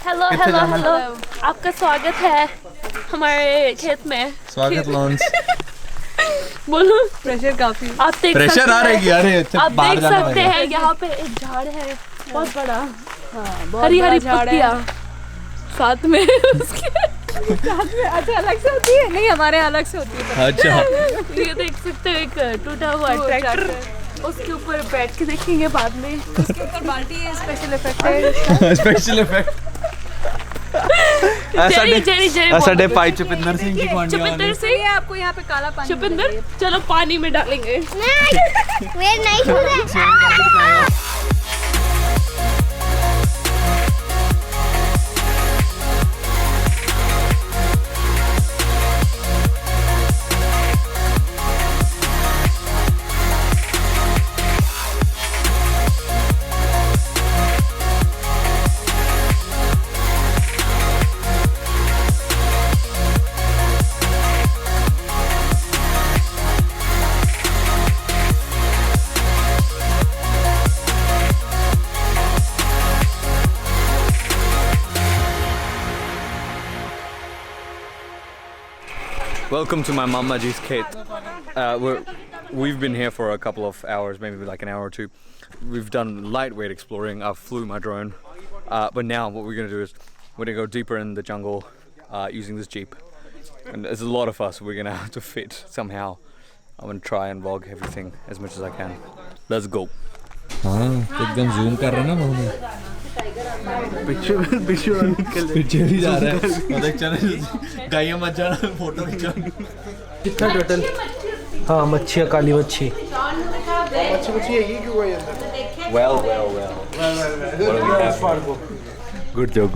Hello hello hello, आपका स्वागत है हमारे खेत में। स्वागत लॉन्च। बोलो। प्रेशर काफी, आप देख प्रेशर आ रही है। अरे आप देख सकते हैं यहाँ पे एक झाड़ है बहुत बड़ा, हरी हरी पत्तियाँ साथ में उसके साथ में। अच्छा अलग से होती है? नहीं हमारे यहाँ अलग से होती है। अच्छा ये देख सकते हो एक टूटा हुआ ट्रैक्टर, उसके ऊपर बैठ के देखेंगे बाद में। उसके ऊपर बाल्टी है, स्पेशल इफेक्ट है। Special effect. ਸਾਡੇ ਭਾਈ ਚੁਪਿੰਦਰ ਸਿੰਘ ਜੀ ਕੌਣ चुपिंदर से ये आपको यहाँ पे काला पानी चुपिंदर, चलो पानी में डालेंगे। मेरे नहीं छूते। Welcome to my Mama Ji's Kate. We've been here for a couple of hours, maybe like an hour or two. We've done lightweight exploring. I flew my drone, but now what we're gonna do is we're gonna go deeper in the jungle using this jeep. And there's a lot of us. We're gonna have to fit somehow. I'm gonna try and vlog everything as much as I can. Let's go. हाँ एकदम zoom कर रहे ना बहुत। पीछे भी जा रहा है। देख चल गाइयां मत जाना, फोटो खींचा। कितना टोटल? हाँ मच्छी, काली मच्छी। मच्छी है ये क्यों गई अंदर? Well. What do we have? Good joke.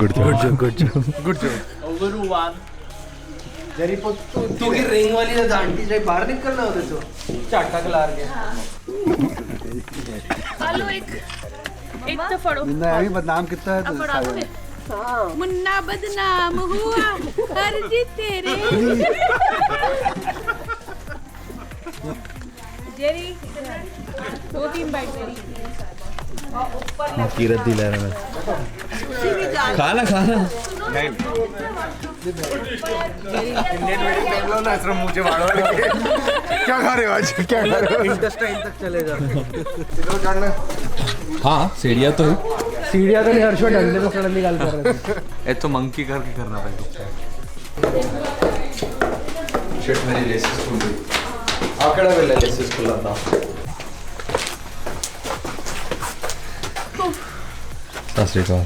जरी तू की रिंग वाली ना दांडी से बाहर निकलना होते तो चाटा खिला के। आलू एक तो फड़ो। मुन्ना अभी बदनाम कितना है तो मुन्ना बदनाम हुआ हर जीत तेरे। Jerry 2-3 bite Jerry. कीरत दिला रहा है। खाना नहीं मुझे क्या खा रहे हो आज? क्या खा रहे हो? इंटेस्टाइन तक चलेगा। हाँ सीढ़िया तो सीढ़िया तो नहीं, हर्षो डंडे को सड़न निकाल कर रहे थे। ये तो मंकी करके करना पड़ेगा। शिट मेरी लेसेस खुल गई। आकड़ा वेला लेसेस खुला था। सत श्री अकाल।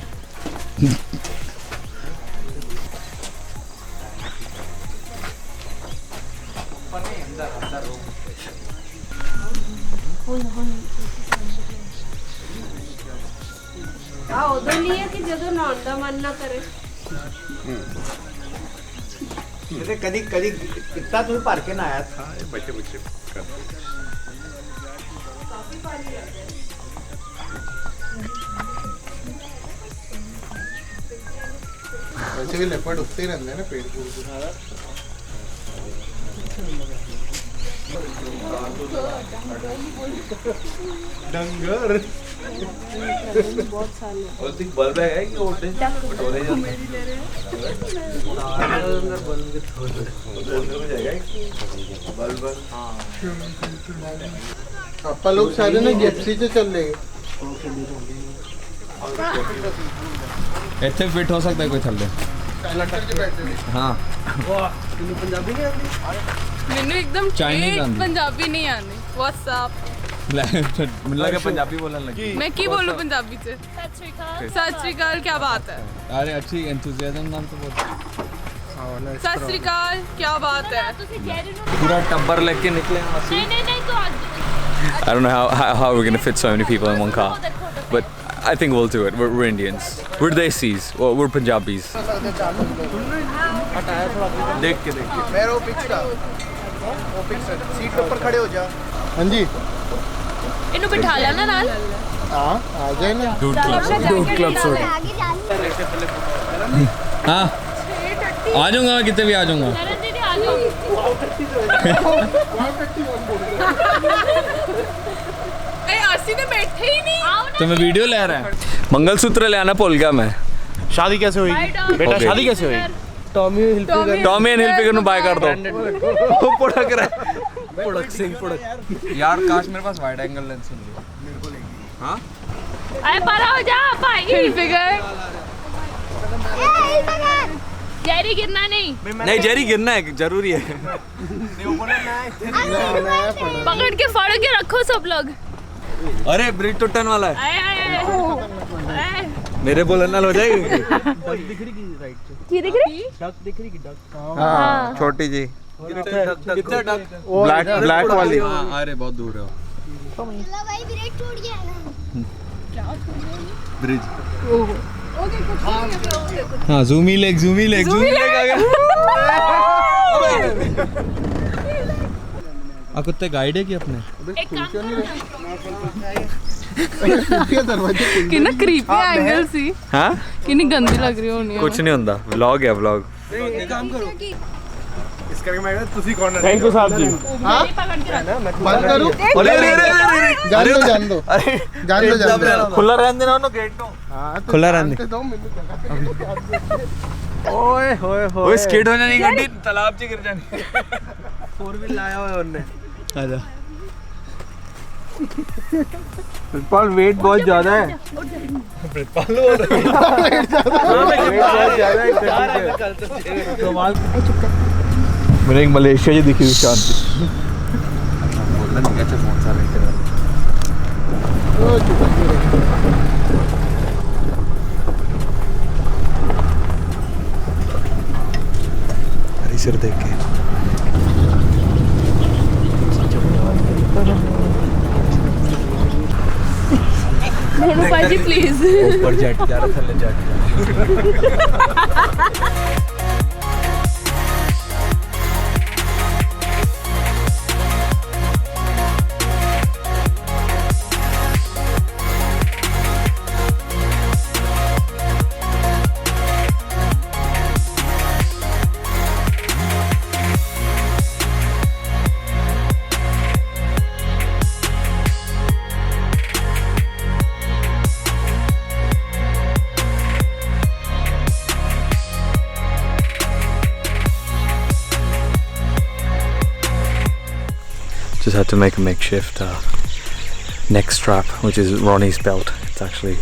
उधर नहीं है कि जगह नहाने का मन ना करे। कदी कितना तुम्हें पार के ना आया था? बच्चे वैसे भी लेपर्ड उठते ही रहते हैं ना पेड़ को। डंगर और दिख बल्ब है कि ओटे बटोरे जाते बल्ब। हाँ आपा लोग सारे ना जिप्सी से चल लेंगे। ਇੱਥੇ ਫਿੱਟ ਹੋ ਸਕਦਾ ਕੋਈ ਥੱਲੇ। हाँ पंजाबी नहीं आती? ਮੈਨੂੰ एकदम Chinese ठेठ आंदी। पंजाबी नहीं आनी। व्हाट्सएप मुझे लगा पंजाबी बोलने लगी। मैं की बोलूं पंजाबी से? सत श्री अकाल, क्या बात है? अरे अच्छी एंथुसियाज्म नाम तो बहुत। सत श्री अकाल, क्या बात है? पूरा टब्बर लेके निकले। नहीं तो I don't know how we're gonna fit so many people in one car, but I think we'll do it. We're Indians. We're Desis. Well, we're Punjabis. देख के मेरा वो पिक्चर सीट के ऊपर खड़े हो जा। हाँ जी इन्हें बिठा लेना नाल। हाँ आ जाए ना। डूड क्लब सोड। आगे जाने हाँ आ जाऊंगा मैं, कितने भी आ जाऊंगा। ਅਸੀਂ ਤਾਂ ਬੈਠੇ ਹੀ ਨਹੀਂ। तो मैं वीडियो ले रहा है। मंगलसूत्र ले आना भूल गया मैं। शादी कैसे हुई बेटा Okay. शादी कैसे हुई Tommy Hilfiger Tommy and Hilfiger नु बाय कर दो प्रोडक्ट रहा प्रोडक्ट सिंह प्रोडक्ट यार काश मेरे पास वाइड एंगल लेंस होती। हाँ अरे परा हो जा भाई हिलफिगर जेरी गिरना नहीं नहीं जेरी गिरना है जरूरी है पकड़ के फाड़ के रखो सब लोग अरे ब्रिज टूटने वाला है आए आए आए मेरे बोलने हो जाएगी की दिख रही हाँ छोटी जी कितना डक ब्लैक ब्लैक वाली अरे बहुत दूर है भाई ब्रेक टूट गया ना ब्रिज। हाँ जूमी लेग आ गया। आप कुत्ते गाइड है कि अपने? एक काम कितना क्रीपी एंगल सी हाँ कितनी गंदी लग रही होनी है कुछ नहीं होता व्लॉग है व्लॉग थैंक यू साहब जी बंद करूं जान दो खुला रहने देना उन्होंने गेट को खुला रहने ओए होए वो होए स्किड हो जानी गड्डी तालाब च गिर जानी 4 व्हील लाया हुआ है उन्होंने आजा। प्रितपाल वेट बहुत ज्यादा है मेरे एक मलेशिया जी दिखी हुई शांति। बोलना नहीं अच्छा फोन सा लेकर हरी सिर देख के मोनू भाई प्लीज ऊपर जेट जा रहा थल्ले jet just had to make a makeshift neck strap, which is Ronnie's belt. It's actually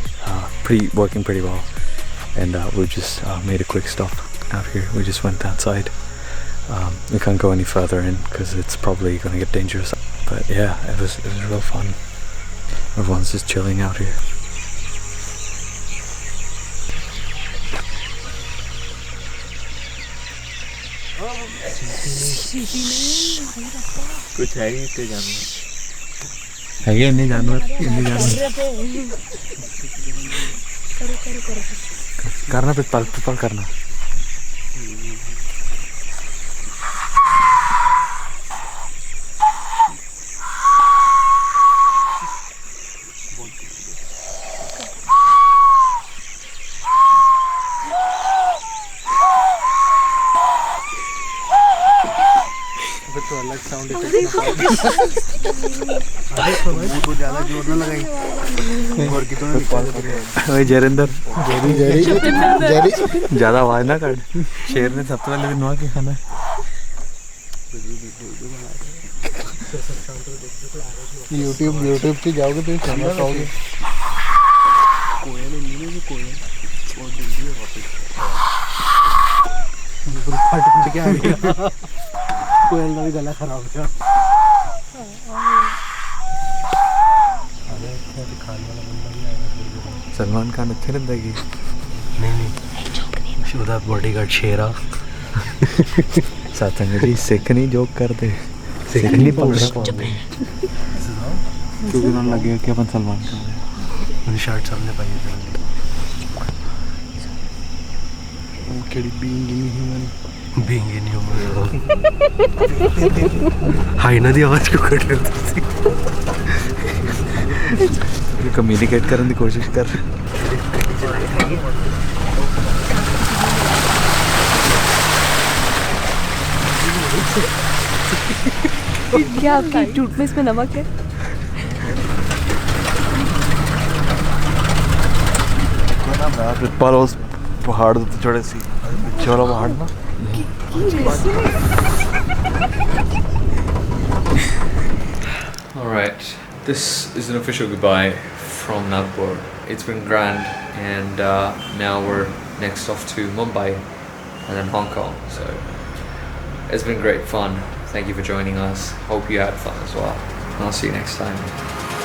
working pretty well, and we just made a quick stop out here. We just went outside. We can't go any further in because it's probably going to get dangerous. But yeah, it was real fun. Everyone's just chilling out here. कुछ है ही इतने जानवर है ये इतने जानवर करना पिपल करना तो अलग साउंड बहुत ज्यादा जोर ना लगाई और कितने जरिंदर जेरी ज्यादा आवाज ना कर शेर ने सबसे पहले दिन के खाना यूट्यूब पे जाओगे तो चैनल पाओगे फट के आ गया कोयल का भी गला खराब हो गया सलमान खान अच्छे रहता है नहीं शुदा बॉडीगार्ड शेरा सातंग जी सिख नहीं जोक करते सिख नहीं पकड़ा क्योंकि उन्होंने लगे कि अपन सलमान खान उन्हें शर्ट सामने पाई केड़ी बेंगे नहीं हो हाई ना दी आवाज क्यों कट रही थी कम्युनिकेट करने की कोशिश कर क्या आपकी टूट में इसमें नमक है But ਪਹਾੜ ਦੇ ਉੱਤੇ ਚੜੇ ਸੀ ਪਿੱਛੇ ਵਾਲਾ ਪਹਾੜ ਨਾ Alright, this is an official goodbye from Nagpur. It's been grand, and now we're next off to Mumbai and then Hong Kong. So it's been great fun. Thank you for joining us. Hope you had fun as well. And I'll see you next time.